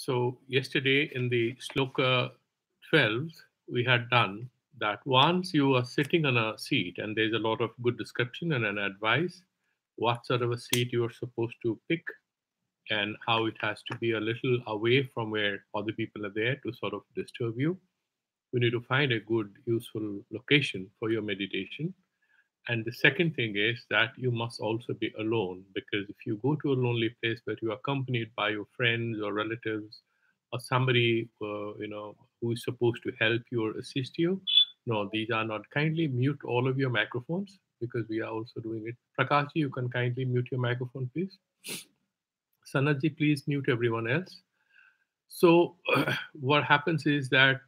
So yesterday in the Shloka 12, we had done that once you are sitting on a seat and there's a lot of good description and an advice, what sort of a seat you are supposed to pick and how it has to be a little away from where other people are there to sort of disturb you. You need to find a good, useful location for your meditation. And the second thing is that you must also be alone, because if you go to a lonely place where you are accompanied by your friends or relatives or somebody who is supposed to help you or assist you, no, these are not. Kindly mute all of your microphones because we are also doing it. Prakash, you can kindly mute your microphone, please. Sanatji, please mute everyone else. So, what happens is that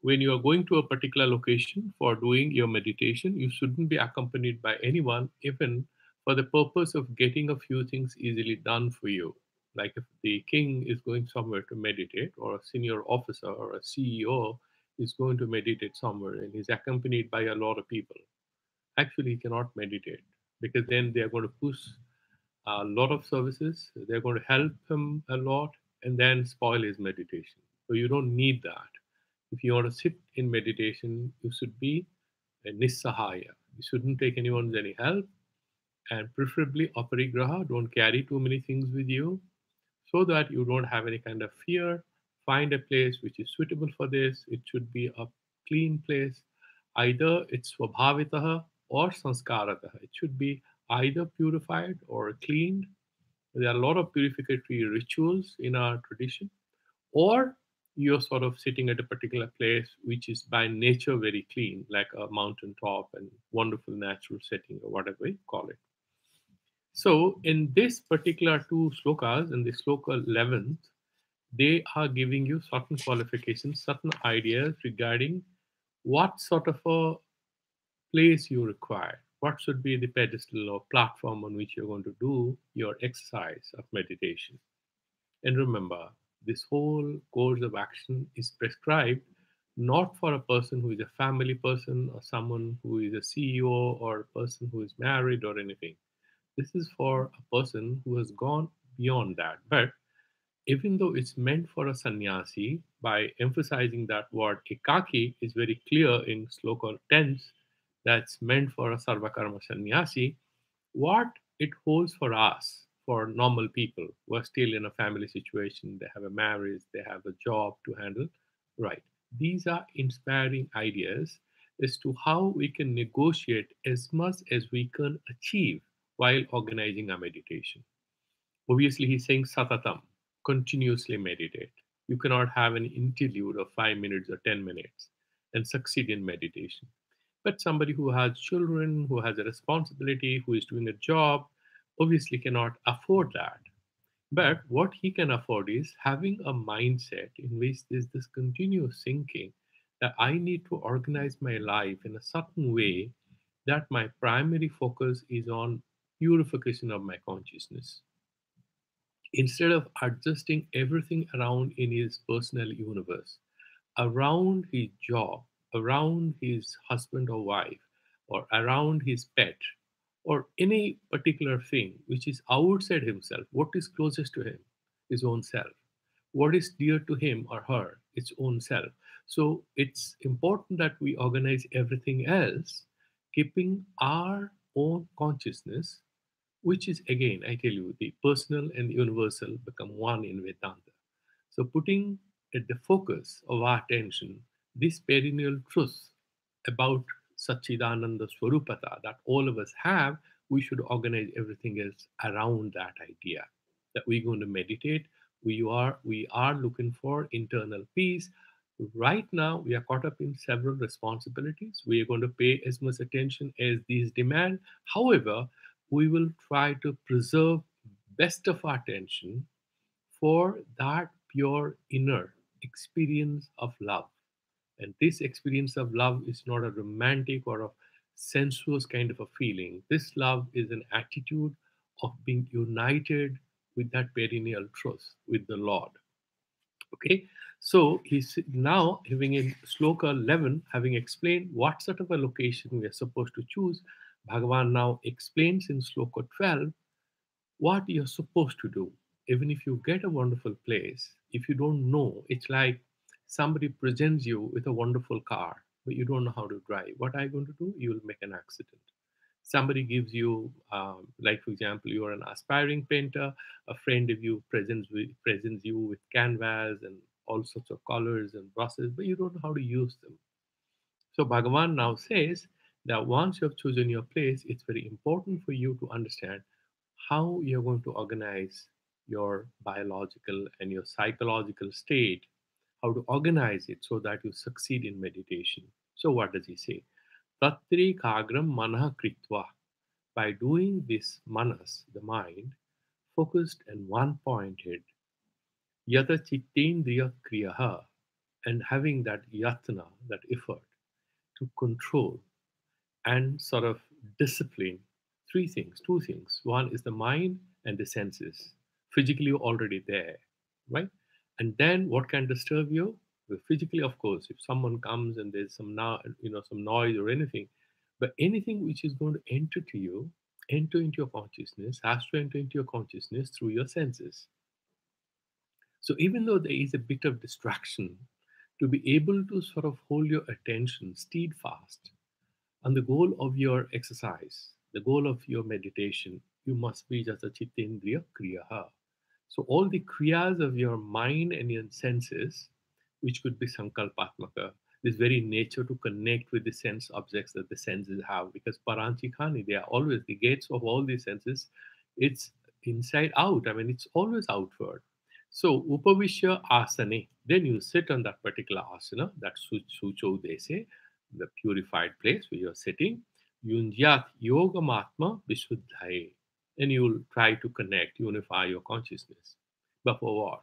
when you are going to a particular location for doing your meditation, you shouldn't be accompanied by anyone, even for the purpose of getting a few things easily done for you. Like if the king is going somewhere to meditate, or a senior officer or a CEO is going to meditate somewhere and is accompanied by a lot of people, actually he cannot meditate, because then they are going to push a lot of services. They're going to help him a lot and then spoil his meditation. So you don't need that. If you want to sit in meditation, you should be a nissahaya. You shouldn't take anyone's any help, and preferably aparigraha. Don't carry too many things with you so that you don't have any kind of fear. Find a place which is suitable for this. It should be a clean place. Either it's swabhavitaha or sanskarataha. It should be either purified or cleaned. There are a lot of purificatory rituals in our tradition, or you're sort of sitting at a particular place which is by nature very clean, like a mountain top and wonderful natural setting, or whatever you call it. So, in this particular two slokas, in the sloka 11th, they are giving you certain qualifications, certain ideas regarding what sort of a place you require, what should be the pedestal or platform on which you're going to do your exercise of meditation. And remember, this whole course of action is prescribed not for a person who is a family person or someone who is a CEO or a person who is married or anything. This is for a person who has gone beyond that. But even though it's meant for a sannyasi, by emphasizing that word ekaki is very clear in sloka 10, that's meant for a sarvakarma sannyasi, what it holds for us, for normal people who are still in a family situation, they have a marriage, they have a job to handle, right? These are inspiring ideas as to how we can negotiate as much as we can achieve while organizing our meditation. Obviously, he's saying satatam, continuously meditate. You cannot have an interlude of 5 minutes or 10 minutes and succeed in meditation. But somebody who has children, who has a responsibility, who is doing a job, obviously cannot afford that. But what he can afford is having a mindset in which there's this continuous thinking that I need to organize my life in a certain way that my primary focus is on purification of my consciousness, instead of adjusting everything around in his personal universe, around his job, around his husband or wife, or around his pet, or any particular thing which is outside himself. What is closest to him? His own self. What is dear to him or her? Its own self. So it's important that we organize everything else, keeping our own consciousness, which is again, I tell you, the personal and the universal become one in Vedanta. So, putting at the focus of our attention this perennial truth about Satchidananda Swarupata that all of us have, we should organize everything else around that idea that we're going to meditate. We are looking for internal peace. Right now, we are caught up in several responsibilities. We are going to pay as much attention as these demand. However, we will try to preserve best of our attention for that pure inner experience of love. And this experience of love is not a romantic or a sensuous kind of a feeling. This love is an attitude of being united with that perennial truth, with the Lord. Okay, so he's now having in sloka 11, having explained what sort of a location we are supposed to choose. Bhagavan now explains in sloka 12 what you're supposed to do. even if you get a wonderful place, if you don't know, it's like somebody presents you with a wonderful car, but you don't know how to drive. What are you going to do? You will make an accident. Somebody gives you, like for example, you are an aspiring painter, a friend of you presents you with canvas and all sorts of colors and brushes, but you don't know how to use them. So Bhagavan now says that once you have chosen your place, it's very important for you to understand how you're going to organize your biological and your psychological state, how to organize it so that you succeed in meditation. So what does he say? Tatri kagram manah kritva. By doing this manas, the mind, focused and one pointed, yata chittendriya kriyaha, and having that yatna, that effort to control and sort of discipline three things, two things. One is the mind and the senses, physically already there, right? And then what can disturb you? Well, physically, of course, if someone comes and there's some some noise or anything, but anything which is going to enter to you, enter into your consciousness, has to enter into your consciousness through your senses. So even though there is a bit of distraction, to be able to sort of hold your attention steadfast, and the goal of your exercise, the goal of your meditation, you must be just a chittendriya kriyaha. So all the kriyas of your mind and your senses, which could be sankalpatmaka, this very nature to connect with the sense objects that the senses have, because paranchikani, they are always the gates of all these senses. It's inside out. I mean, it's always outward. So upavishya asane, then you sit on that particular asana, that sucho they say, the purified place where you're sitting. Yunjat yogamatma vishuddhaye, and you'll try to connect, unify your consciousness. But for what?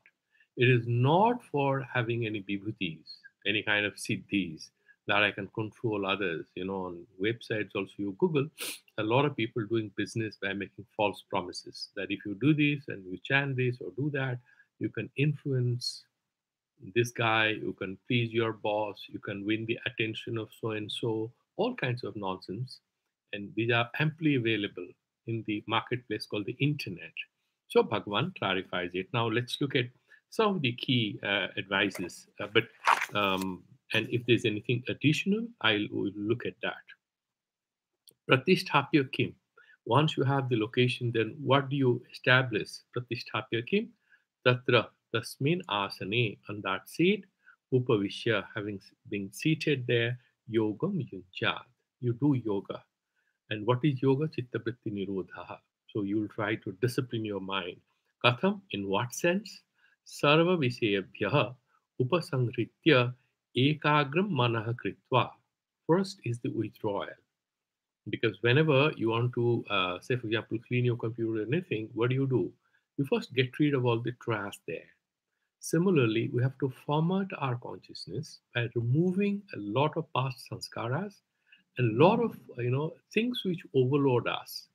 It is not for having any vibhutis, any kind of siddhis that I can control others. On websites also you Google, a lot of people doing business by making false promises that if you do this and you chant this or do that, you can influence this guy, you can please your boss, you can win the attention of so and so, all kinds of nonsense. And these are amply available in the marketplace called the internet. So Bhagwan clarifies it. Now let's look at some of the key advices. And if there's anything additional, will look at that. Pratisthapya Kim. Once you have the location, then what do you establish? Pratisthapya Kim. Tatra Tasmin Asane. On that seat, Upavishya, having been seated there, Yogam Yunjad. You do yoga. And what is yoga? Chittabritti Nirodha. So you'll try to discipline your mind. Katham, in what sense? Sarva Visayabhyaha Upasangritya Ekagram Manaha Kritva. First is the withdrawal, because whenever you want to say for example clean your computer or anything, what do? You first get rid of all the trash there. Similarly, we have to format our consciousness by removing a lot of past sanskaras, a lot of things which overload us,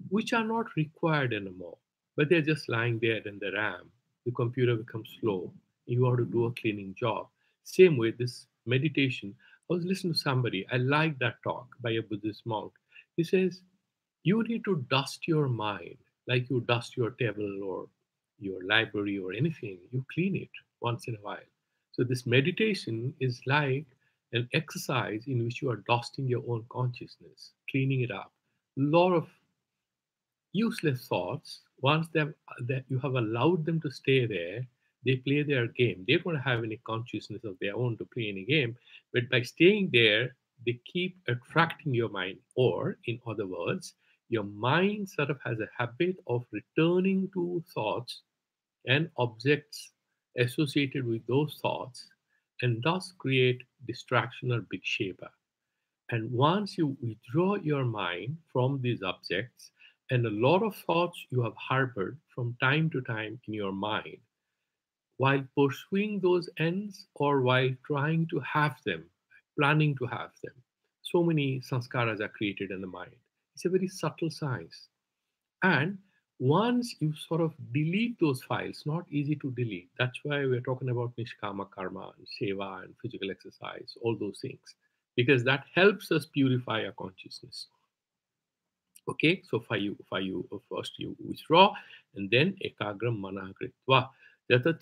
which are not required anymore, but they're just lying there in the RAM. The computer becomes slow. You have to do a cleaning job. Same way, this meditation. I was listening to somebody. I like that talk by a Buddhist monk. He says, you need to dust your mind like you dust your table or your library or anything. You clean it once in a while. So, this meditation is like an exercise in which you are dusting your own consciousness, cleaning it up. A lot of useless thoughts, once that you have allowed them to stay there, they play their game. They don't have any consciousness of their own to play any game, but by staying there, they keep attracting your mind. Or, in other words, your mind sort of has a habit of returning to thoughts and objects associated with those thoughts, and thus create distraction or vikshepa. And once you withdraw your mind from these objects, and a lot of thoughts you have harbored from time to time in your mind, while pursuing those ends or while trying to have them, planning to have them, so many sanskaras are created in the mind. It's a very subtle science. And once you sort of delete those files, not easy to delete. That's why we're talking about nishkama karma and seva and physical exercise, all those things, because that helps us purify our consciousness. Okay, so for you first you withdraw, And then ekagram manah kritva yata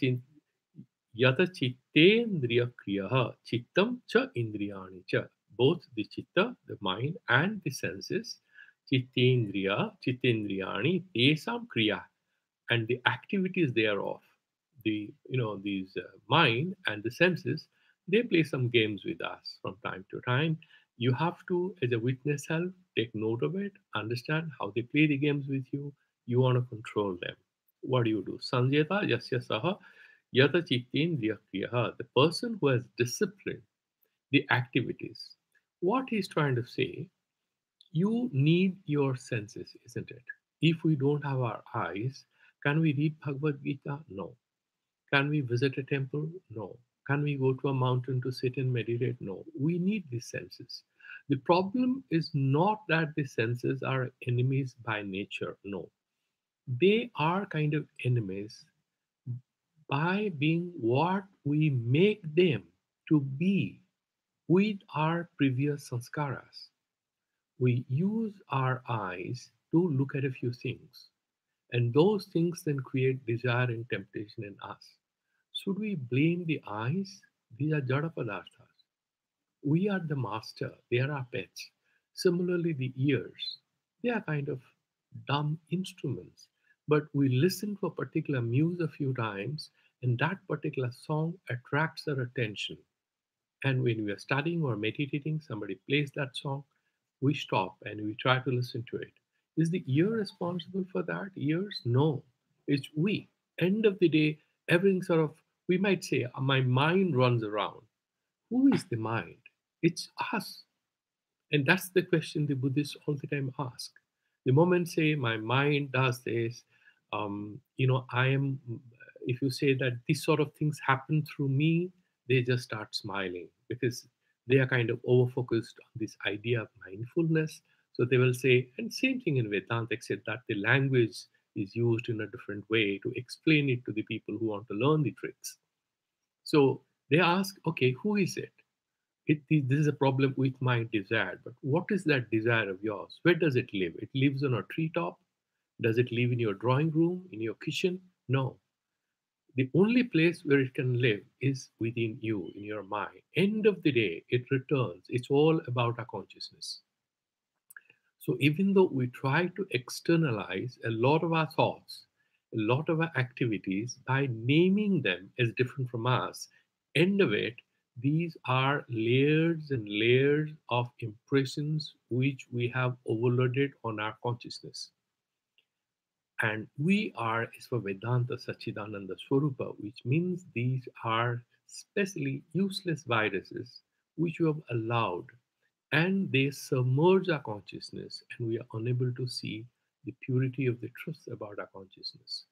yata chittendriya kriyaha chittam cha indriyani cha. Both the chitta, the mind, and the senses, chittendriyani, tesam kriya, and the activities thereof, the these mind and the senses, they play some games with us from time to time. You have to, as a witness self, take note of it, understand how they play the games with you. You want to control them. What do you do? Sanjeta yasya saha yata chittendriya kriyaha. The person who has disciplined the activities, what he's trying to say, you need your senses, isn't it? If we don't have our eyes, can we read Bhagavad Gita? No. Can we visit a temple? No. Can we go to a mountain to sit and meditate? No. We need these senses. The problem is not that the senses are enemies by nature. No. They are kind of enemies by being what we make them to be with our previous sanskaras. We use our eyes to look at a few things, and those things then create desire and temptation in us. Should we blame the eyes? These are jada padarthas. We are the master, they are our pets. Similarly, the ears, they are kind of dumb instruments, but we listen to a particular muse a few times, and that particular song attracts our attention. And when we are studying or meditating, somebody plays that song, we stop and we try to listen to it. Is the ear responsible for that? Ears? No. It's we. End of the day, everything sort of, we might say, my mind runs around. Who is the mind? It's us. And that's the question the Buddhists all the time ask. The moment say my mind does this, I am. If you say that these sort of things happen through me, they just start smiling because they are kind of over focused on this idea of mindfulness. So they will say, and same thing in Vedanta, except that the language is used in a different way to explain it to the people who want to learn the tricks. So they ask, okay, who is it? This is a problem with my desire. But what is that desire of yours? Where does it live? It lives on a treetop? Does it live in your drawing room, in your kitchen? No. The only place where it can live is within you, in your mind. End of the day, it returns. It's all about our consciousness. So even though we try to externalize a lot of our thoughts, a lot of our activities by naming them as different from us, end of it, these are layers and layers of impressions which we have overloaded on our consciousness. And we are, as for Vedanta, Sachidananda Swarupa, which means these are especially useless viruses which you have allowed, and they submerge our consciousness, and we are unable to see the purity of the truth about our consciousness.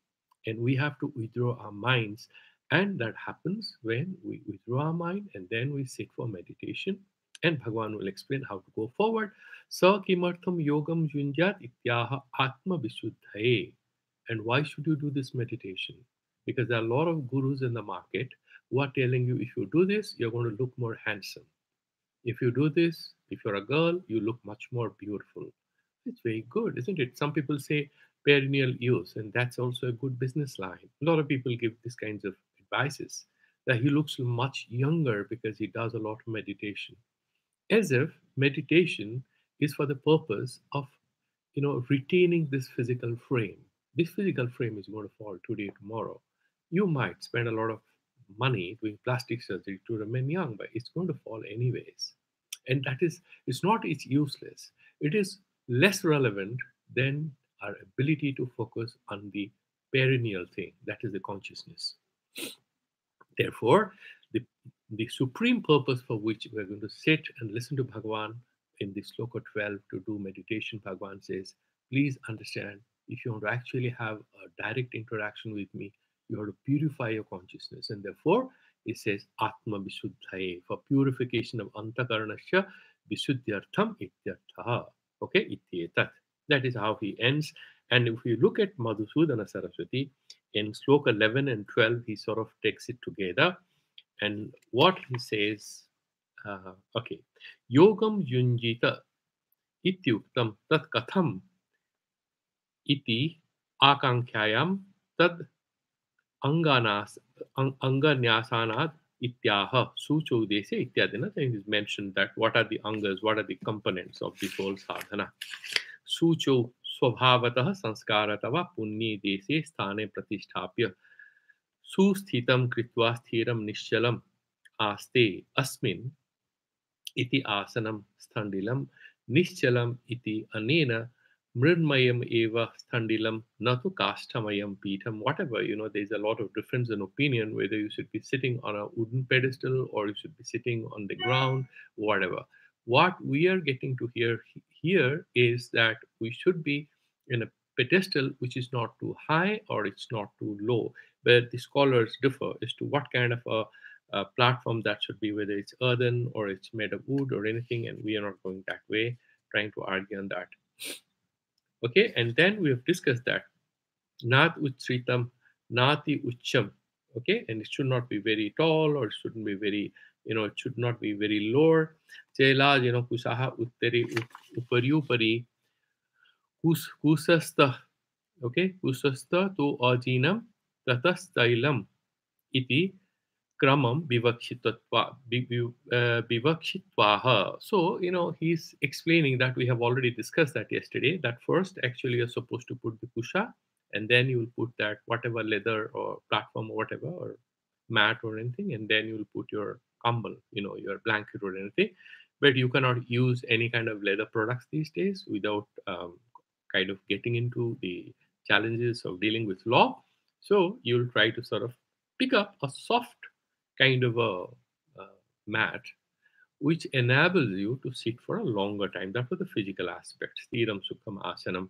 And we have to withdraw our minds, and that happens when we withdraw our mind and then we sit for meditation. And Bhagavan will explain how to go forward. Sa kimartham yogam junjat ityaha atma visuddhaye. And why should you do this meditation? Because there are a lot of gurus in the market who are telling you if you do this, you're going to look more handsome. If you do this, if you're a girl, you look much more beautiful. It's very good, isn't it? Some people say perennial use, and that's also a good business line. A lot of people give these kinds of advices that he looks much younger because he does a lot of meditation. As if meditation is for the purpose of, retaining this physical frame. This physical frame is going to fall today, tomorrow. You might spend a lot of money doing plastic surgery to remain young, but it's going to fall anyways. And that is, it's useless. It is less relevant than our ability to focus on the perennial thing, that is the consciousness. Therefore, the supreme purpose for which we're going to sit and listen to Bhagavan in the sloka 12 to do meditation, Bhagavan says, please understand, if you want to actually have a direct interaction with me, you have to purify your consciousness. And therefore, it says, Atma Visuddhaye, for purification of Antakaranasya Visuddhyartham Ityartha. Okay, Ityetat. That is how he ends. And if you look at Madhusudana Saraswati, in sloka 11 and 12, he sort of takes it together. And what he says, okay, Yogam Yunjita Ityuktam Tat Katham Iti Akankyayam tad anganas anganyasanat ityaha sucho desi ityadina. Then is mentioned that what are the angas, what are the components of this whole sadhana. Sucho स्वभावतः संस्कारतः पुण्ये देशे स्थाने प्रतिष्ठाप्य सुस्थितं कृत्वा स्थिरं निश्चलम् आस्ते अस्मिन् iti asanam sthandilam nishchalam iti anena mridmayam eva sthandilam natu kashtamayam pitham. Whatever, there's a lot of difference in opinion whether you should be sitting on a wooden pedestal or you should be sitting on the ground, whatever. What we are getting to hear here is that we should be in a pedestal which is not too high or it's not too low, but the scholars differ as to what kind of a platform that should be, whether it's earthen or it's made of wood or anything, and we are not going that way, trying to argue on that. Okay, and then we have discussed that nat uchritam, nati ucham. Okay, and it should not be very tall or it shouldn't be very, it should not be very lower. Chela, kusaha utteri upari upari kusasta. Okay, kusasta to ajinam tatastailam iti kramam vivakshitvaha. So, he's explaining that we have already discussed that yesterday, that first actually you're supposed to put the kusha, and then you will put that whatever leather or platform or whatever, or mat or anything, and then you will put your kambal, your blanket or anything. But you cannot use any kind of leather products these days without kind of getting into the challenges of dealing with law. So you'll try to sort of pick up a soft kind of a mat which enables you to sit for a longer time. That was the physical aspect, stiram sukham asanam.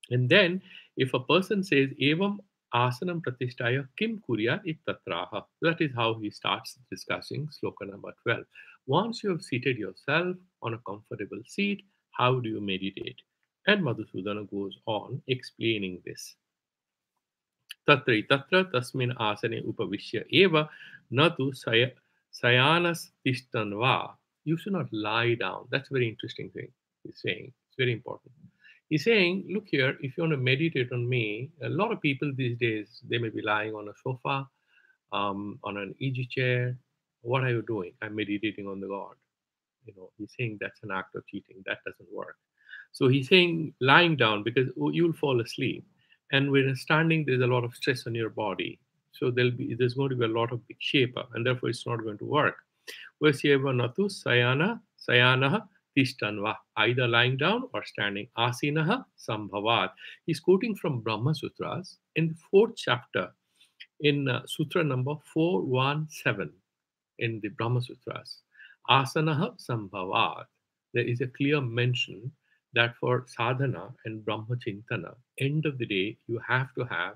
And then if a person says evam asanam pratishtaya kim kuryat ittatraha, that is how he starts discussing sloka number 12. Once you have seated yourself on a comfortable seat, how do you meditate? And Madhusudana goes on explaining this. तत्र तस्मिन् आसने उपविश्य एव न तु sayanas va. You should not lie down. That's a very interesting thing he's saying. It's very important. He's saying, look here, if you want to meditate on me, a lot of people these days, they may be lying on a sofa, on an easy chair. What are you doing? I'm meditating on the God. He's saying that's an act of cheating. That doesn't work. So he's saying lying down because you'll fall asleep, and when you're standing, there's a lot of stress on your body. So there's going to be a lot of vikshepa, and therefore it's not going to work. Vasyeva natu sayanaha tishtanva, either lying down or standing. Asinaha sambhavat. He's quoting from Brahma Sutras in the fourth chapter, in sutra number 417 in the Brahma Sutras. Asanaha sambhavat. There is a clear mention that for sadhana and Brahma Chintana, end of the day, you have to have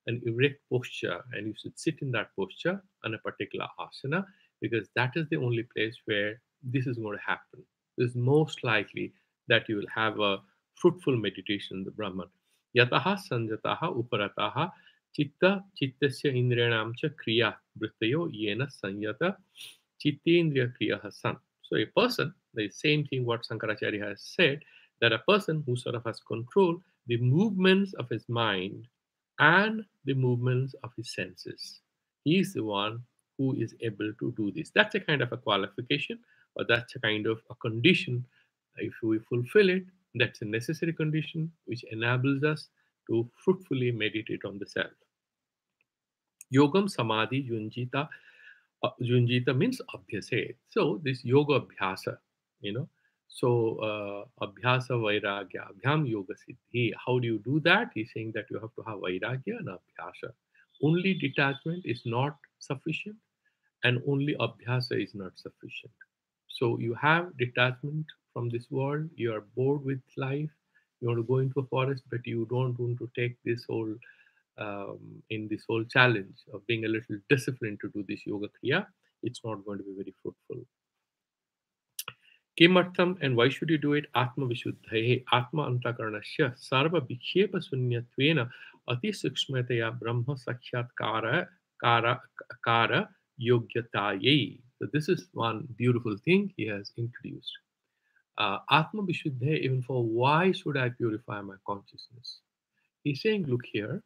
an erect posture and you should sit in that posture on a particular asana, because that is the only place where this is going to happen. It's most likely that you will have a fruitful meditation in the Brahman. Yataha sanjataha uparataha chitta chittasya indriyanam cha kriya vrittayo yena sanyata chittendriya kriya san. So a person, the same thing what Shankaracharya has said, that a person who sort of has control the movements of his mind and the movements of his senses. He is the one who is able to do this. That's a kind of a qualification, or that's a kind of a condition. If we fulfill it, that's a necessary condition which enables us to fruitfully meditate on the self. Yogam samadhi yunjita. Junjita means abhyase. So this yoga abhyasa, you know. So abhyasa vairagya, abhyam yoga siddhi. How do you do that? He's saying that you have to have vairagya and abhyasa. Only detachment is not sufficient, and only abhyasa is not sufficient. So you have detachment from this world. You are bored with life. You want to go into a forest, but you don't want to take this whole in this whole challenge of being a little disciplined to do this yoga kriya. It's not going to be very fruitful. Kimartham, and why should you do it? Atma vishuddhaye, Atma antakaranasya, sarva vikshepa sunyatvena, ati sukshmataya brahma sakshatkara kara yogyataye. So this is one beautiful thing he has introduced. Atma vishuddhaye, even for why should I purify my consciousness? He's saying, look here,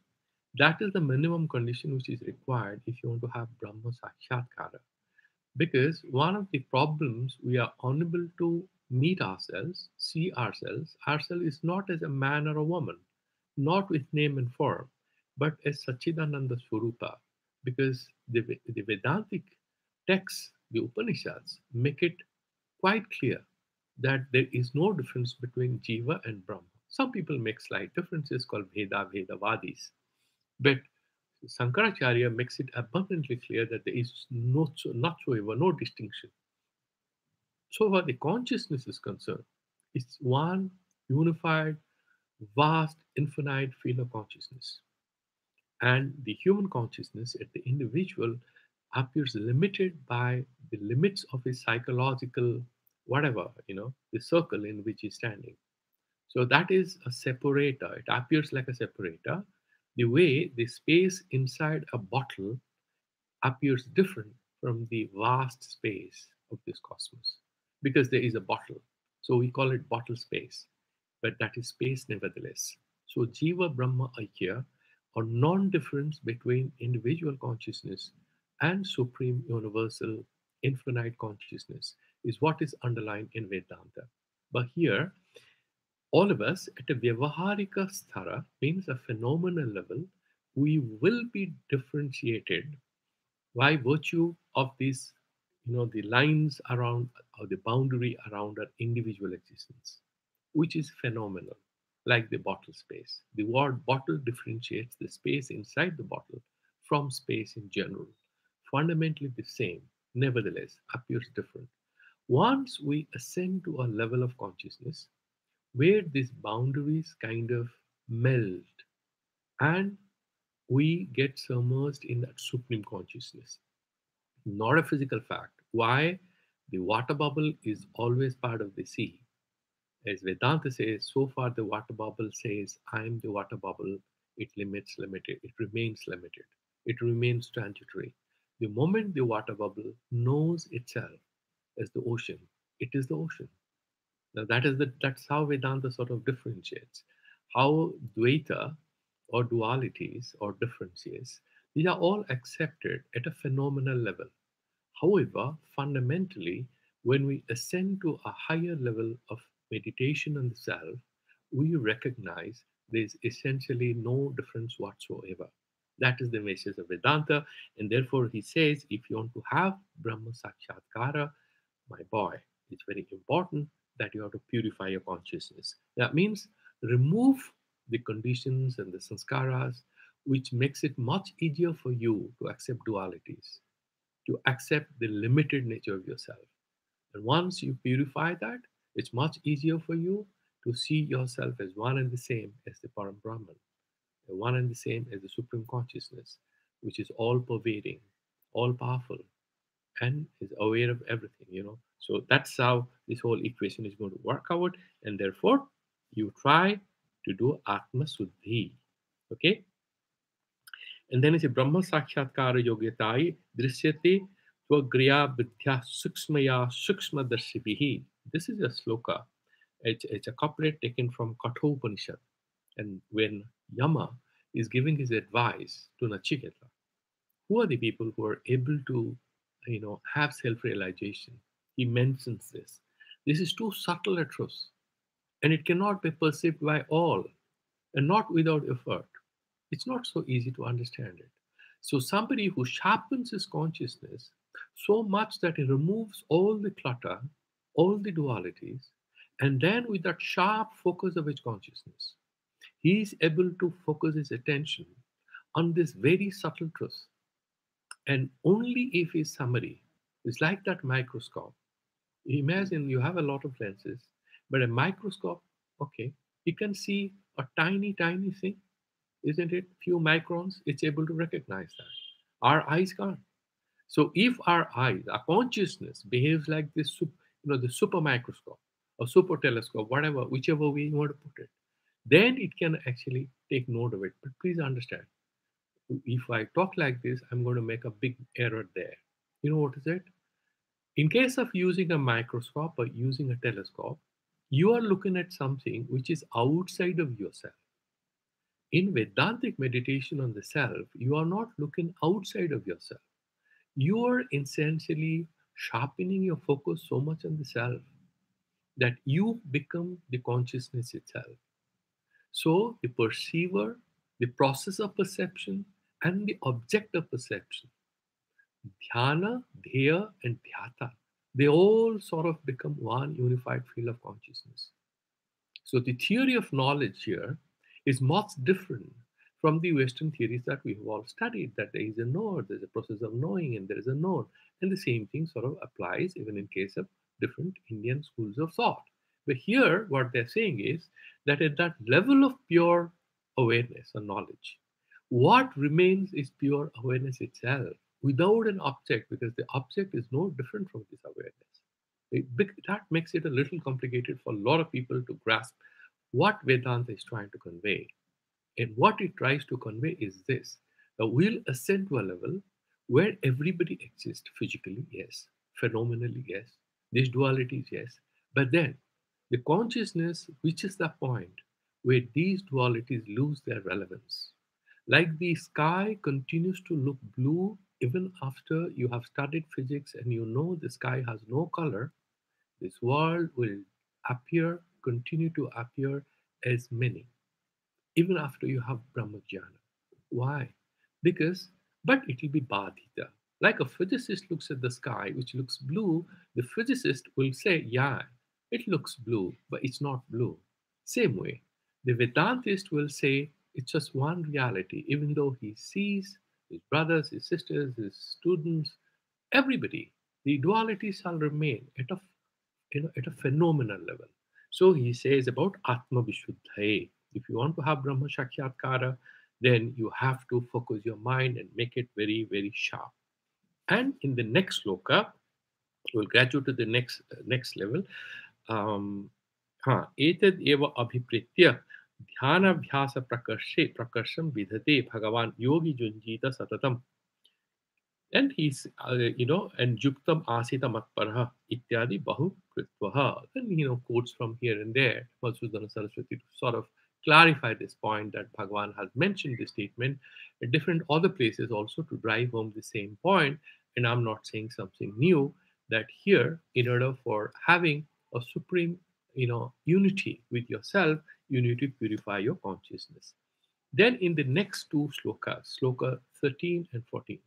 that is the minimum condition which is required if you want to have Brahma Sakshatkara. Because one of the problems, we are unable to meet ourselves, see ourselves is not as a man or a woman, not with name and form, but as Sachidananda Swarupa. Because the Vedantic texts, the Upanishads, make it quite clear that there is no difference between Jiva and Brahma. Some people make slight differences called Vedavadis, but Shankaracharya makes it abundantly clear that there is not so ever no distinction. So far the consciousness is concerned, it's one unified, vast, infinite field of consciousness. And the human consciousness at the individual appears limited by the limits of his psychological whatever, the circle in which he's standing. So that is a separator. It appears like a separator. The way the space inside a bottle appears different from the vast space of this cosmos because there is a bottle. So we call it bottle space, but that is space nevertheless. So Jiva Brahma Aikya, or non difference between individual consciousness and supreme universal infinite consciousness, is what is underlined in Vedanta. But here, all of us at a Vyavaharika sthara, means a phenomenal level, we will be differentiated by virtue of these, the lines around or the boundary around our individual existence, which is phenomenal, like the bottle space. The word bottle differentiates the space inside the bottle from space in general. Fundamentally the same, nevertheless, appears different. Once we ascend to a level of consciousness where these boundaries kind of melt and we get submerged in that supreme consciousness, not a physical fact. Why? The water bubble is always part of the sea. As Vedanta says, so far the water bubble says, I am the water bubble, it remains limited, it remains transitory. The moment the water bubble knows itself as the ocean, it is the ocean. Now that's how Vedanta sort of differentiates. How Dvaita or dualities or differences, these are all accepted at a phenomenal level. However, fundamentally, when we ascend to a higher level of meditation on the self, we recognize there's essentially no difference whatsoever. That is the message of Vedanta, and therefore he says, if you want to have Brahma Sakshatkara, my boy, it's very important that you have to purify your consciousness. That means remove the conditions and the sanskaras, which makes it much easier for you to accept dualities, to accept the limited nature of yourself. And once you purify that, it's much easier for you to see yourself as one and the same as the Param Brahman, and one and the same as the Supreme Consciousness, which is all pervading, all powerful, and is aware of everything. So that's how this whole equation is going to work out. And therefore, you try to do Atma Suddhi. Okay? And then it's a Brahma Sakshatkara Yogyatai Drishyate Tvagriya Vidya Suksmaya Suksma Darshibihi. This is a sloka. It's a couplet taken from Kathopanishad. And when Yama is giving his advice to Nachiketa, who are the people who are able to, have self-realization? He mentions this. This is too subtle a truth, and it cannot be perceived by all, and not without effort. It's not so easy to understand it. So, somebody who sharpens his consciousness so much that he removes all the clutter, all the dualities, and then with that sharp focus of his consciousness, he is able to focus his attention on this very subtle truth. And only if his summary is like that microscope. Imagine you have a lot of lenses, but a microscope, okay, you can see a tiny, tiny thing, isn't it? Few microns, it's able to recognize that. Our eyes can't. So if our eyes, our consciousness behaves like this, the super microscope or super telescope, whatever, whichever way you want to put it, then it can actually take note of it. But please understand, if I talk like this, I'm going to make a big error there. You know what is it? In case of using a microscope or using a telescope, you are looking at something which is outside of yourself. In Vedantic meditation on the self, you are not looking outside of yourself. You are essentially sharpening your focus so much on the self that you become the consciousness itself. So, the perceiver, the process of perception, and the object of perception, dhyana, dheya, and dhyata, they all sort of become one unified field of consciousness. So the theory of knowledge here is much different from the Western theories that we have all studied, that there is a knower, there's a process of knowing, and there is a known. And the same thing sort of applies even in case of different Indian schools of thought. But here, what they're saying is that at that level of pure awareness or knowledge, what remains is pure awareness itself without an object, because the object is no different from this awareness. That makes it a little complicated for a lot of people to grasp what Vedanta is trying to convey. And what it tries to convey is this: that we'll ascend to a level where everybody exists physically, yes, phenomenally, yes, these dualities, yes, but then the consciousness reaches the point where these dualities lose their relevance. Like the sky continues to look blue even after you have studied physics and you know the sky has no color, this world will continue to appear as many, even after you have Brahmajnana. Why? Because, but it will be Badhita. Like a physicist looks at the sky, which looks blue, the physicist will say, yeah, it looks blue, but it's not blue. Same way, the Vedantist will say, it's just one reality, even though he sees his brothers, his sisters, his students, everybody, the duality shall remain at a phenomenal level. So he says about Atma Vishuddhaye. If you want to have Brahma Shakshatkara, then you have to focus your mind and make it very, very sharp. And in the next sloka, we'll graduate to the next level. Um, एतद् एव अभिप्रेत्य ध्यानाभ्यास प्रकर्षं विधते भगवान योगी जुञ्जीत सततम्. And he's, and Juktam Asita Matparha Ityadi Bahu Kritvaha. Then, quotes from here and there, Madhusudana Saraswati, to sort of clarify this point that Bhagavan has mentioned this statement at different other places also to drive home the same point. And I'm not saying something new, that here, in order for having a supreme, unity with yourself, you need to purify your consciousness. Then in the next two slokas, sloka 13 and 14,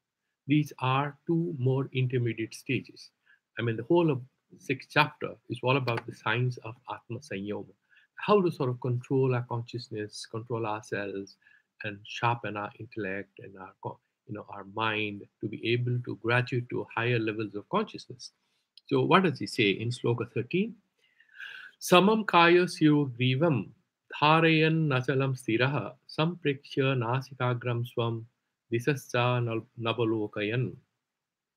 these are two more intermediate stages. I mean, the whole of sixth chapter is all about the science of Atma Sanyoma, how to sort of control our consciousness, control ourselves, and sharpen our intellect and our mind to be able to graduate to higher levels of consciousness. So, what does he say in sloka 13? समं कायस्योग्रीवं धारयन्नचलं स्थिरः सम्प्रेक्ष्य नासिकाग्रं स्वं दिशश्च नवलोकयन्.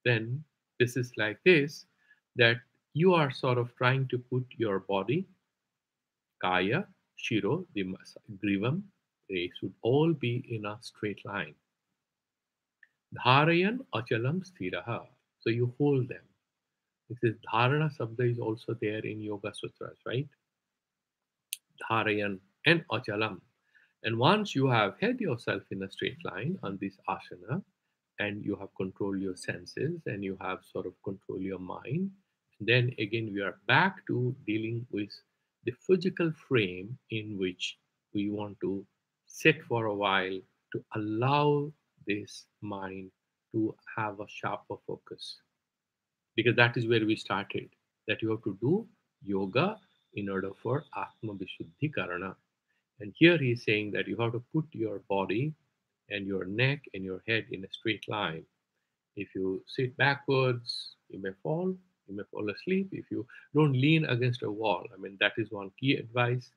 Then this is like this, that you are sort of trying to put your body, kaya, shiro, grivam, they should all be in a straight line. Dharayan achalam sthiraha. So you hold them. This is dharana sabda is also there in Yoga Sutras, right? Dharayan and achalam. And once you have held yourself in a straight line on this asana, and you have controlled your senses and you have sort of controlled your mind, then again we are back to dealing with the physical frame in which we want to sit for a while to allow this mind to have a sharper focus, because that is where we started, that you have to do yoga in order for Atma Vishuddhi Karana. And here he's saying that you have to put your body and your neck and your head in a straight line. If you sit backwards, you may fall asleep. If you don't lean against a wall, I mean, that is one key advice.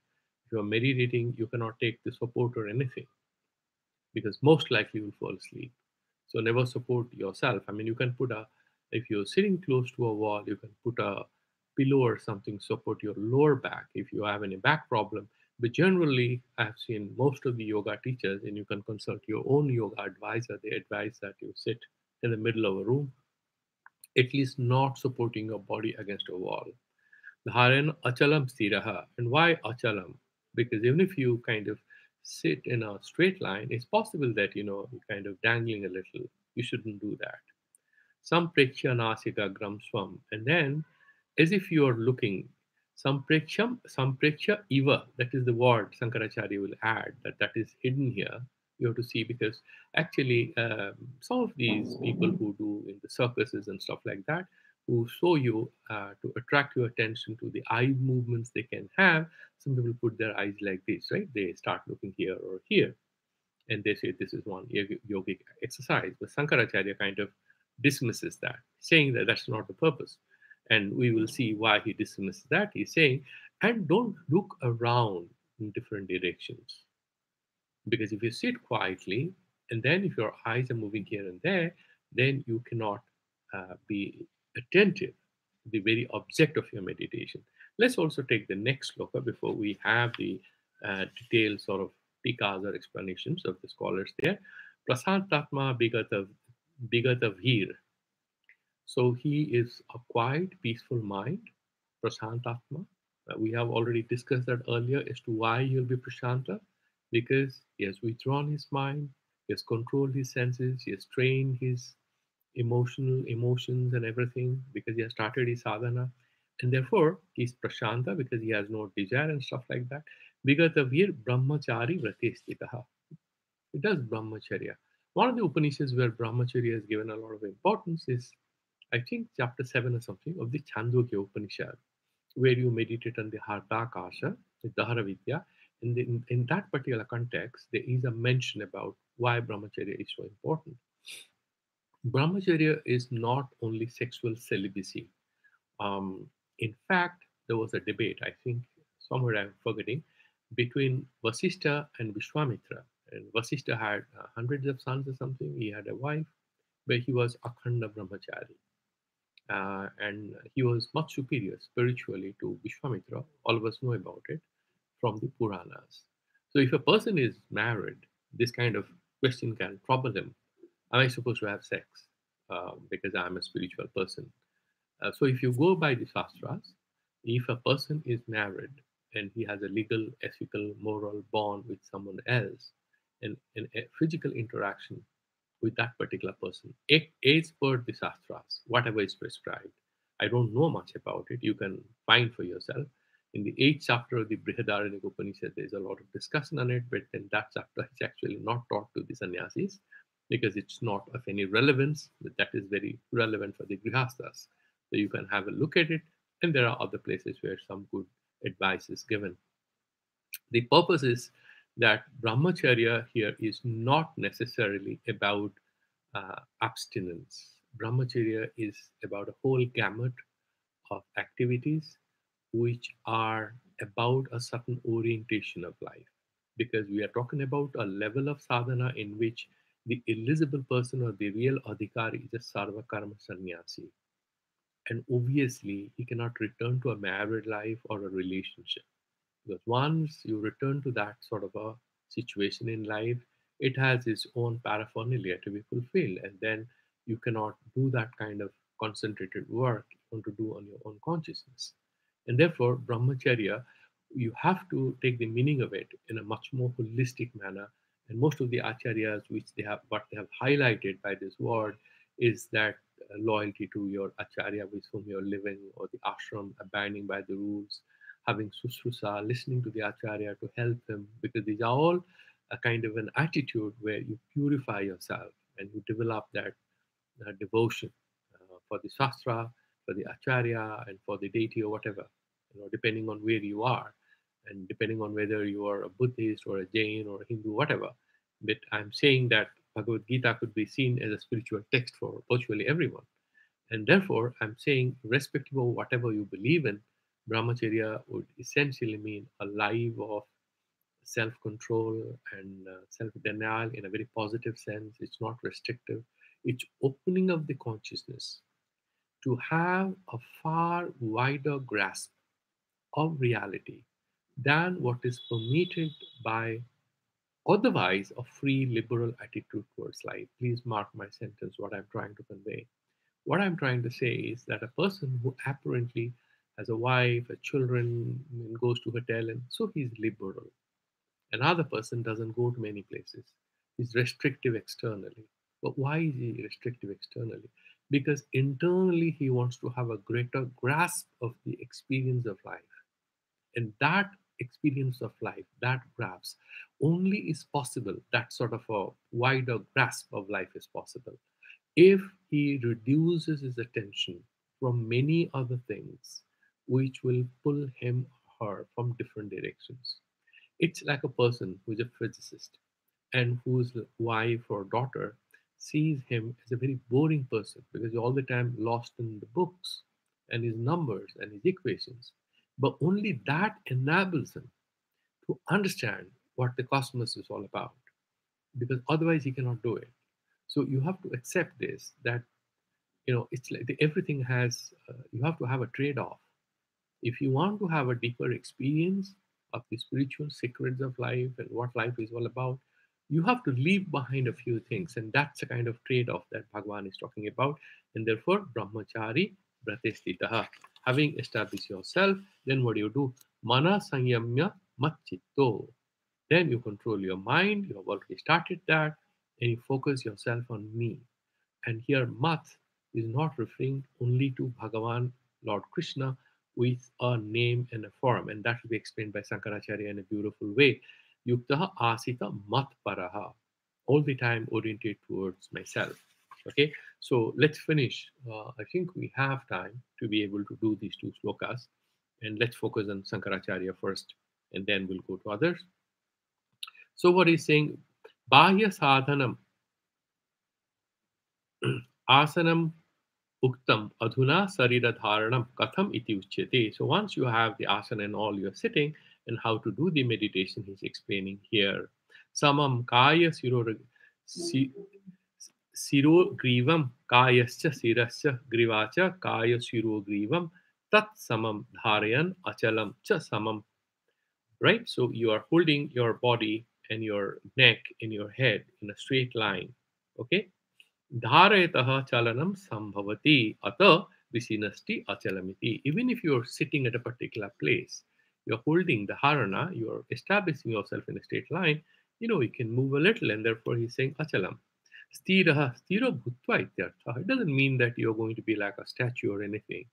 If you're meditating, you cannot take the support or anything, because most likely you'll fall asleep. So never support yourself. I mean, you can put if you're sitting close to a wall, you can put a pillow or something support your lower back if you have any back problem. But generally, I've seen most of the yoga teachers, and you can consult your own yoga advisor, they advise that you sit in the middle of a room, at least not supporting your body against a wall. Dharan achalam stiraha. And why achalam? Because even if you kind of sit in a straight line, it's possible that you're kind of dangling a little. You shouldn't do that. Sampreksha nasika gram swam. And then, as if you are looking, sampreksha eva, that is the word Shankaracharya will add, that is hidden here. You have to see, because actually, some of these people who do in the circuses and stuff like that, who show you to attract your attention to the eye movements they can have. Some people put their eyes like this, right? They start looking here or here, and they say this is one yogic exercise. But Sankaracharya kind of dismisses that, saying that that's not the purpose. And we will see why he dismisses that. He's saying, and don't look around in different directions. Because if you sit quietly, and then if your eyes are moving here and there, then you cannot be attentive to the very object of your meditation. Let's also take the next sloka before we have the detailed sort of tikas or explanations of the scholars there. Prasantatma bigata vir. So he is a quiet, peaceful mind, Prasantatma. We have already discussed that earlier as to why he'll be Prashanta, because he has withdrawn his mind, he has controlled his senses, he has trained his emotional emotions and everything, because he has started his sadhana, and therefore he's Prashanta because he has no desire and stuff like that. Vigatavir Brahmachari Vratestitaha. It does Brahmacharya. One of the Upanishads where Brahmacharya is given a lot of importance is, I think, chapter 7 or something of the Chandogya Upanishad, where you meditate on the Hardakasha, the Dahara Vidya. In that particular context, there is a mention about why Brahmacharya is so important. Brahmacharya is not only sexual celibacy. In fact, there was a debate, I think, somewhere I'm forgetting, between Vasishtha and Vishwamitra. And Vasishtha had hundreds of sons or something. He had a wife, but he was Akhanda Brahmachari. And he was much superior spiritually to Vishwamitra. All of us know about it from the Puranas. So if a person is married, this kind of question can trouble him. Am I supposed to have sex because I'm a spiritual person? So if you go by the Shastras, if a person is married and he has a legal, ethical, moral bond with someone else, and a physical interaction with that particular person, as per the Shastras, whatever is prescribed. I don't know much about it. You can find for yourself. In the 8th chapter of the Brihadaranyaka Upanishad, there's a lot of discussion on it, but then that chapter is actually not taught to the sannyasis because it's not of any relevance, but that is very relevant for the grihasthas. So you can have a look at it, and there are other places where some good advice is given. The purpose is that brahmacharya here is not necessarily about abstinence. Brahmacharya is about a whole gamut of activities which are about a certain orientation of life. Because we are talking about a level of sadhana in which the eligible person or the real adhikari is a sarva karma sannyasi. And obviously, he cannot return to a married life or a relationship. Because once you return to that sort of a situation in life, it has its own paraphernalia to be fulfilled. And then you cannot do that kind of concentrated work you want to do on your own consciousness. And therefore, brahmacharya, you have to take the meaning of it in a much more holistic manner. And most of the acharyas, which they have, what they have highlighted by this word, is that loyalty to your acharya with whom you're living, or the ashram, abiding by the rules, having susrusa, listening to the acharya to help him, because these are all a kind of an attitude where you purify yourself and you develop that devotion for the shastra, for the acharya, and for the deity or whatever, depending on where you are, and depending on whether you are a Buddhist or a Jain or a Hindu, whatever. But I'm saying that Bhagavad Gita could be seen as a spiritual text for virtually everyone. And therefore, I'm saying, irrespective of whatever you believe in, brahmacharya would essentially mean a life of self control and self denial in a very positive sense. It's not restrictive, it's opening of the consciousness to have a far wider grasp of reality than what is permitted by otherwise a free liberal attitude towards life. Please mark my sentence, what I'm trying to convey. What I'm trying to say is that a person who apparently has a wife, a children, and goes to hotel, and so he's liberal. Another person doesn't go to many places. He's restrictive externally. But why is he restrictive externally? Because internally he wants to have a greater grasp of the experience of life. And that experience of life, that grasp, only is possible, that sort of a wider grasp of life is possible if he reduces his attention from many other things which will pull him or her from different directions. It's like a person who's a physicist and whose wife or daughter sees him as a very boring person because he's all the time lost in the books and his numbers and his equations. But only that enables him to understand what the cosmos is all about because otherwise he cannot do it. So you have to accept this that it's like everything has you have to have a trade-off. If you want to have a deeper experience of the spiritual secrets of life and what life is all about, you have to leave behind a few things. And that's the kind of trade off that Bhagavan is talking about. And therefore, brahmachari pratistitaha. Having established yourself, then what do? Mana sanyamya machitto. Then you control your mind. You have already started that. And you focus yourself on me. And here, mat is not referring only to Bhagavan, Lord Krishna, with a name and a form. And that will be explained by Shankaracharya in a beautiful way. Yuktaha asita mat paraha. All the time oriented towards myself. Okay, so let's finish. I think we have time to be able to do these two slokas. And let's focus on Shankaracharya first, and then we'll go to others. So, what he's saying, Bahya sadhanam asanam uktam adhuna sarira dharanam katham iti uchyate. So once you have the asana and all you're sitting and how to do the meditation, he's explaining here. Samam kaya siro grivam kayascha sirascha grivacha kaya siro grivam tat samam dharayan achalam cha samam. Right? So you are holding your body and your neck and your head in a straight line. Okay? Dharayatah chalanam sambhavati ata visinasti achalamiti. Even if you're sitting at a particular place, you're holding the dharana, you're establishing yourself in a straight line, you can move a little, and therefore he's saying achalam. Stira bhutva ityartha. It doesn't mean that you're going to be like a statue or anything.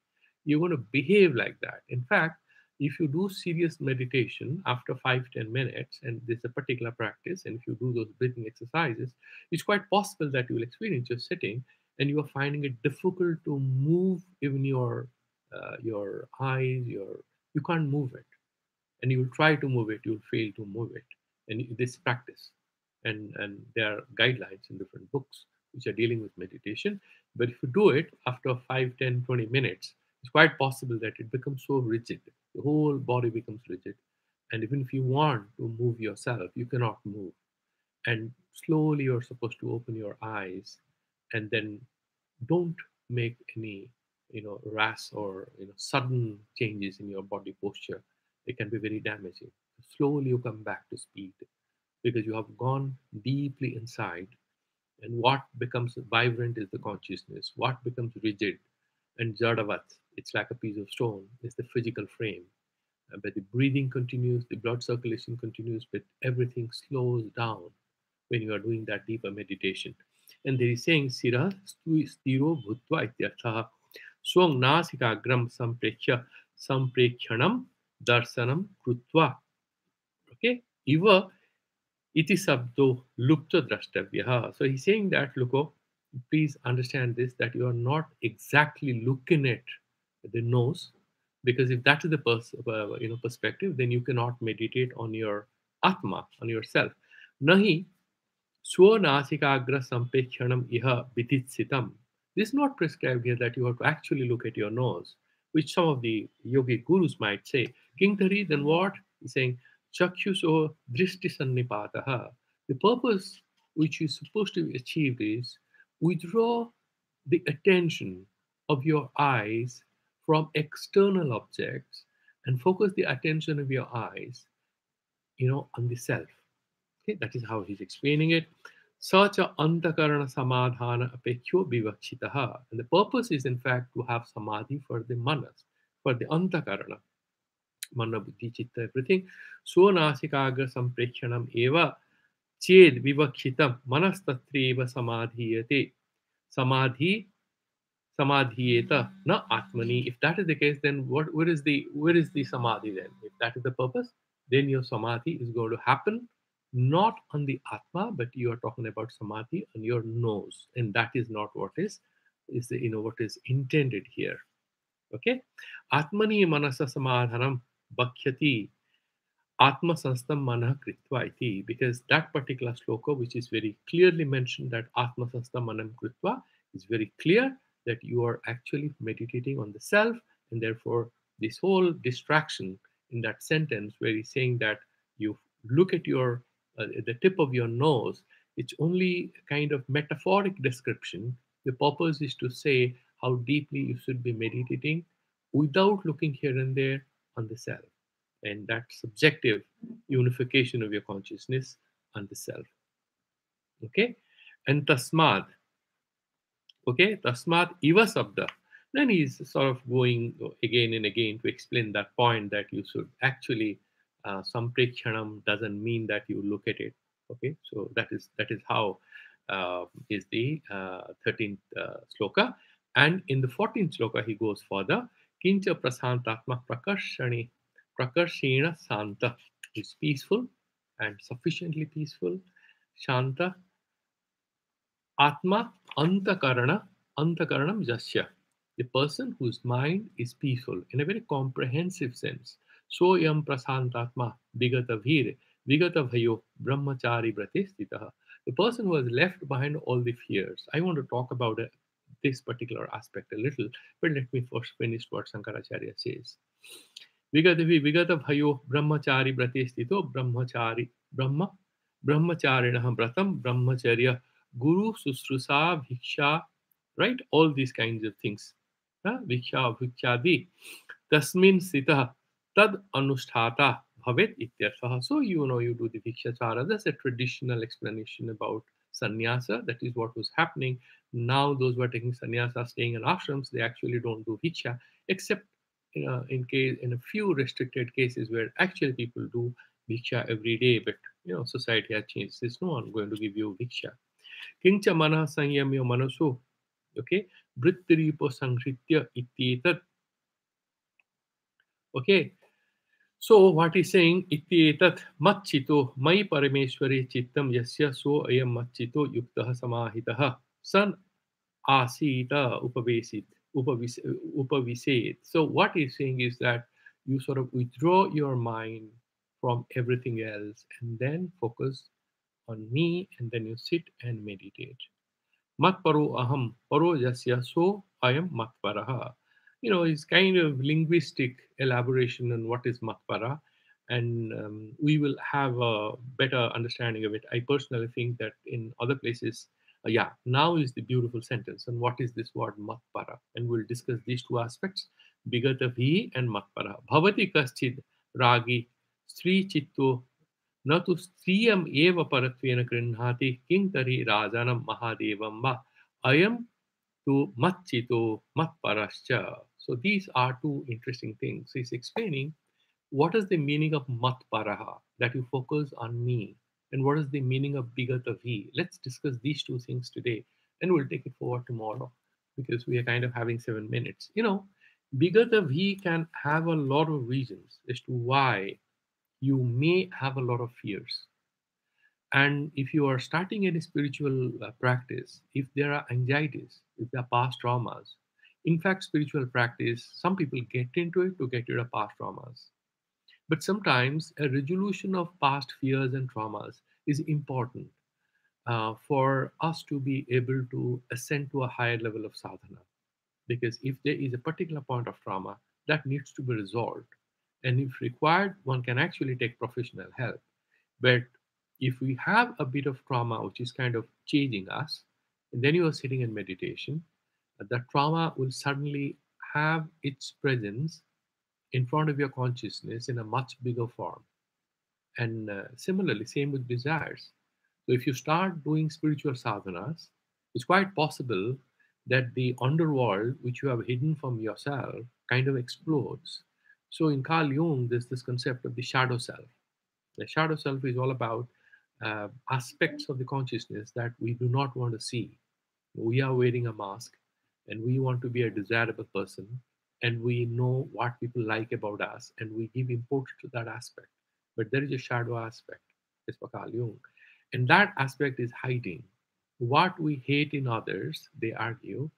You're going to behave like that. In fact, if you do serious meditation after 5-10 minutes, and there's a particular practice, and if you do those breathing exercises, it's quite possible that you will experience you're sitting and you are finding it difficult to move even your eyes, you can't move it, and you will try to move it, you will fail to move it, and this practice, and there are guidelines in different books which are dealing with meditation. But if you do it after 5, 10, 20 minutes, it's quite possible that it becomes so rigid, the whole body becomes rigid, and even if you want to move yourself, you cannot move. And slowly you're supposed to open your eyes, and then don't make any rash or sudden changes in your body posture. It can be very damaging. Slowly you come back to speed because you have gone deeply inside, and what becomes vibrant is the consciousness. What becomes rigid and jadavat, it's like a piece of stone, is the physical frame. But the breathing continues, the blood circulation continues, but everything slows down when you are doing that deeper meditation. And there is saying, Sira stiro bhutva ityartha. Swang nasikagram samprekshanam darsanam krutva. Okay? Iva iti sabdo lupta drashtavyaha. So he's saying that, look, please understand this, that you are not exactly looking at the nose, because if that is the perspective, then you cannot meditate on your atma, on yourself. Nahi swanasikagra sampekshanam iha viditsitam. This is not prescribed here that you have to actually look at your nose, which some of the yogic gurus might say. Kingtari, then what? He's saying chakshuso drishti sannipataha. The purpose which is supposed to be achieved is withdraw the attention of your eyes from external objects and focus the attention of your eyes, on the self. Okay, that is how he's explaining it. Sacha antakarana samadhana apekyo vivakshitaha. And the purpose is, in fact, to have samadhi for the manas, for the antakarana. mana, buddhi, chitta, everything. So nasikagra samprekshanam eva ched vivakhitam manastatreva samadhiyate. Samadhi samadhiyeta na atmani. If that is the case, then where is the samadhi then? If that is the purpose, then your samadhi is going to happen not on the atma, but you are talking about samadhi on your nose, and that is not what is the, what is intended here. Okay, atmani manasa samadhanam bakhyati Atma Sanstam Manah Kritva iti, because that particular sloka, which is very clearly mentioned that Atma Sanstam Manam Kritva, is very clear that you are actually meditating on the self, and therefore this whole distraction in that sentence where he's saying that you look at your the tip of your nose, it's only a kind of metaphoric description. The purpose is to say how deeply you should be meditating without looking here and there on the self, and that subjective unification of your consciousness and the self. Okay, and tasmad. Okay, tasmad iva sabda. Then he's sort of going again and again to explain that point that you should actually samprekshanam doesn't mean that you look at it. Okay, so that is how is the 13th sloka, and in the 14th sloka he goes further. Kincha prasantatma prakarshena santa is peaceful and sufficiently peaceful. Shanta Atma antakaranam jasya. The person whose mind is peaceful in a very comprehensive sense. So yam prasantatma vigata bhayo brahmachari bratestitaha. The person who has left behind all the fears. I want to talk about this particular aspect a little, but let me first finish what Shankaracharya says. विगत भयो ब्रह्मचारी व्रते स्थितो ब्रह्मचारी ब्रह्मचारिणः व्रतं ब्रह्मचर्य guru susrusa bhiksha, right, all these kinds of things, bhiksha bhikshadi tasmin sita tad anusthata bhavet ityarthah. So you do the bhikshachara. That's a traditional explanation about sannyasa. That is what was happening. Now those who are taking sannyasa, staying in ashrams, they actually don't do bhiksha, except in a few restricted cases where actually people do bhiksha every day, but society has changed. There's no one going to give you bhiksha. Kincha mana sanyamyo manaso, okay, vrittiripo sanghritya ityetat. Okay, so what he's saying, ityetat matchito mai parameshwari chittam yasya so ayam matchito yuktah samahitah san asita upaviset. So what he's saying is that you sort of withdraw your mind from everything else and then focus on me, and then you sit and meditate. Matparo aham paro jasya so I am matparaha. It's kind of linguistic elaboration on what is matpara, and we will have a better understanding of it. I personally think that in other places, yeah, now is the beautiful sentence. And what is this word matpara? And we'll discuss these two aspects, bigata bhi and matpara. Bhavati kaschid ragi sri chitto न तु स्त्रियम् एव परत्वेन गृह्णाति किं तर्हि राजानं महादेवं वा अयं तु मच्चितो मत्परश्च. So these are two interesting things. He's explaining what is the meaning of matparaha, that you focus on me, and what is the meaning of bigatavi. Let's discuss these two things today, and we'll take it forward tomorrow because we are kind of having 7 minutes. Bigatavi can have a lot of reasons as to why you may have a lot of fears. And if you are starting any spiritual practice, if there are anxieties, if there are past traumas, in fact, spiritual practice, some people get into it to get rid of past traumas. But sometimes a resolution of past fears and traumas is important for us to be able to ascend to a higher level of sadhana. Because if there is a particular point of trauma that needs to be resolved, and if required, one can actually take professional help. But if we have a bit of trauma which is kind of changing us, and then you are sitting in meditation, the trauma will suddenly have its presence in front of your consciousness in a much bigger form. And similarly, same with desires. So if you start doing spiritual sadhanas, it's quite possible that the underworld, which you have hidden from yourself, kind of explodes. So in Carl Jung, there's this concept of the shadow self. The shadow self is all about aspects of the consciousness that we do not want to see. We are wearing a mask and we want to be a desirable person, and we know what people like about us and we give importance to that aspect. But there is a shadow aspect, as for Carl Jung, and that aspect is hiding. What we hate in others, they argue,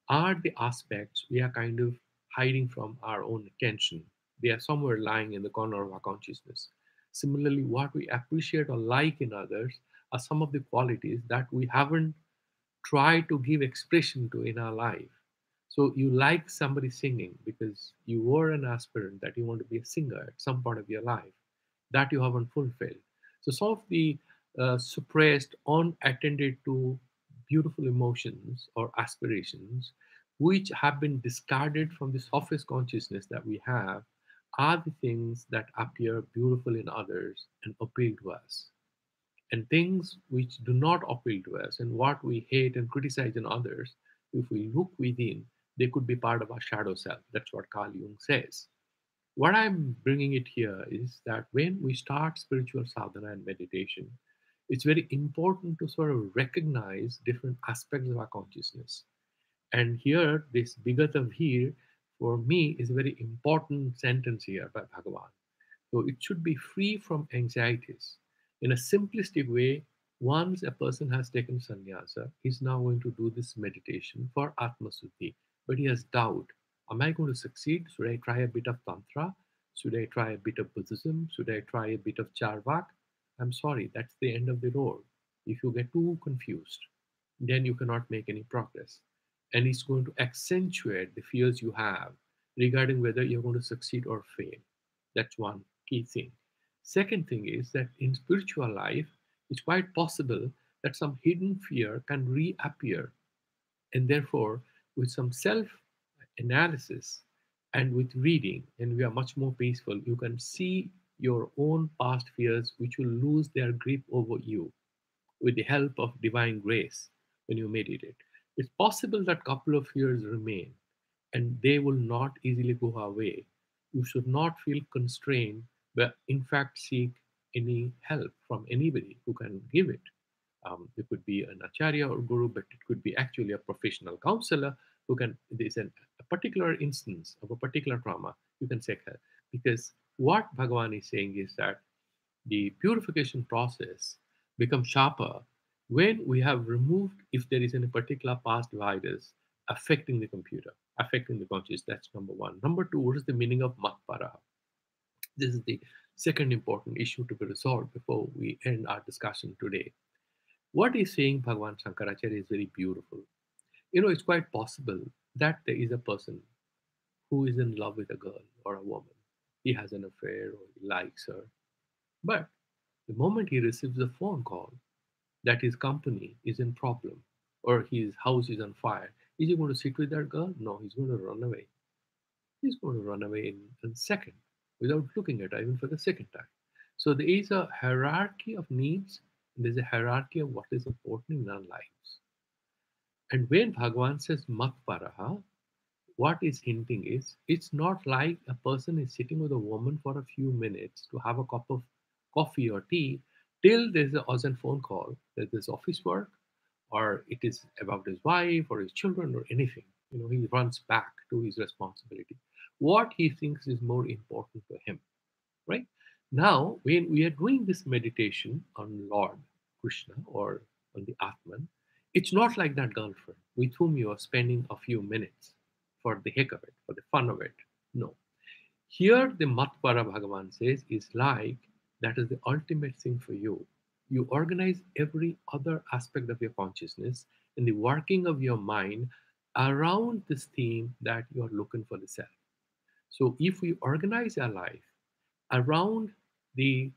are the aspects we are kind of hiding from our own attention. They are somewhere lying in the corner of our consciousness. Similarly, what we appreciate or like in others are some of the qualities that we haven't try to give expression to in our life. So you like somebody singing because you were an aspirant that you want to be a singer at some point of your life that you haven't fulfilled. So some of the suppressed, unattended to beautiful emotions or aspirations, which have been discarded from the surface consciousness that we have, are the things that appear beautiful in others and appeal to us, and things which do not appeal to us and what we hate and criticize in others, if we look within, they could be part of our shadow self. That's what Carl Jung says. What I'm bringing it here is that when we start spiritual sadhana and meditation, it's very important to sort of recognize different aspects of our consciousness. And here, this Bigatav here, for me, is a very important sentence here by Bhagavan. So it should be free from anxieties. In a simplistic way, once a person has taken sannyasa, he's now going to do this meditation for Atma Suddhi. But he has doubt. Am I going to succeed? Should I try a bit of Tantra? Should I try a bit of Buddhism? Should I try a bit of Charvak? I'm sorry, that's the end of the road. If you get too confused, then you cannot make any progress. And it's going to accentuate the fears you have regarding whether you're going to succeed or fail. That's one key thing. Second thing is that in spiritual life, it's quite possible that some hidden fear can reappear. And therefore, with some self analysis and with reading, and we are much more peaceful, you can see your own past fears which will lose their grip over you with the help of divine grace when you meditate. It's possible that couple of fears remain and they will not easily go away. You should not feel constrained, but in fact seek any help from anybody who can give it. It could be an acharya or guru, but it could be actually a professional counselor who can. There's a particular instance of a particular trauma. You can seek help because what Bhagavan is saying is that the purification process becomes sharper when we have removed if there is any particular past virus affecting the computer, affecting the conscious. That's number one. Number two, what is the meaning of matpara? This is the second important issue to be resolved before we end our discussion today. What is saying Bhagavan Shankaracharya is very beautiful. You know, it's quite possible that there is a person who is in love with a girl or a woman. He has an affair or he likes her. But the moment he receives a phone call that his company is in problem or his house is on fire, is he going to sit with that girl? No, he's going to run away. He's going to run away in a second without looking at her even for the second time. So there is a hierarchy of needs, and there's a hierarchy of what is important in our lives. And when Bhagavan says Matparaha, what is hinting is it's not like a person is sitting with a woman for a few minutes to have a cup of coffee or tea till there's an urgent phone call, that there's office work, or it is about his wife or his children or anything. You know, he runs back to his responsibility. What he thinks is more important to him, right? Now, when we are doing this meditation on Lord Krishna or on the Atman, it's not like that girlfriend with whom you are spending a few minutes for the heck of it, for the fun of it. No. Here, the Matpara Bhagavan says is like that is the ultimate thing for you. You organize every other aspect of your consciousness and the working of your mind around this theme that you are looking for the self. So, if we organize our life around the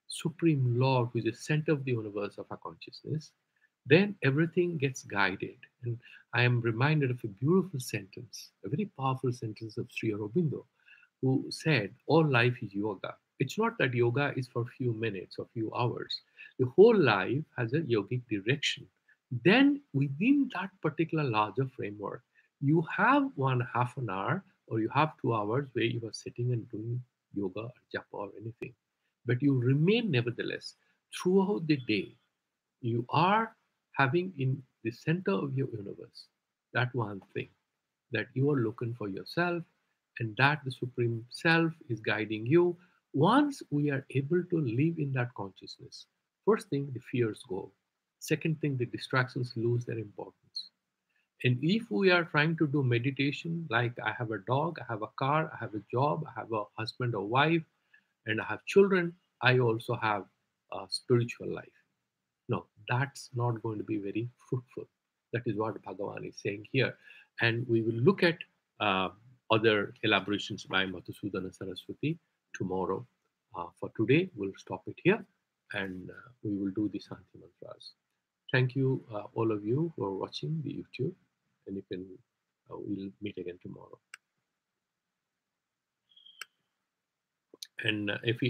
supreme Lord, which is center of the universe of our consciousness, then everything gets guided. And I am reminded of a beautiful sentence, a very powerful sentence of Sri Aurobindo, who said, all life is yoga. It's not that yoga is for a few minutes or few hours. The whole life has a yogic direction. Then within that particular larger framework, you have one half an hour or you have 2 hours where you are sitting and doing yoga or japa or anything, but you remain nevertheless throughout the day. You are having in the center of your universe that one thing that you are looking for yourself, and that the supreme self is guiding you. Once we are able to live in that consciousness, first thing, the fears go. Second thing, the distractions lose their importance. And if we are trying to do meditation, like I have a dog, I have a car, I have a job, I have a husband or wife, and I have children, I also have a spiritual life. No, that's not going to be very fruitful. That is what Bhagavan is saying here. And we will look at uh, other elaborations by Madhusudana Saraswati tomorrow. For today, we'll stop it here, and we will do the Santi Mantras. Thank you, all of you, for watching the YouTube, and you can, we'll meet again tomorrow. And if we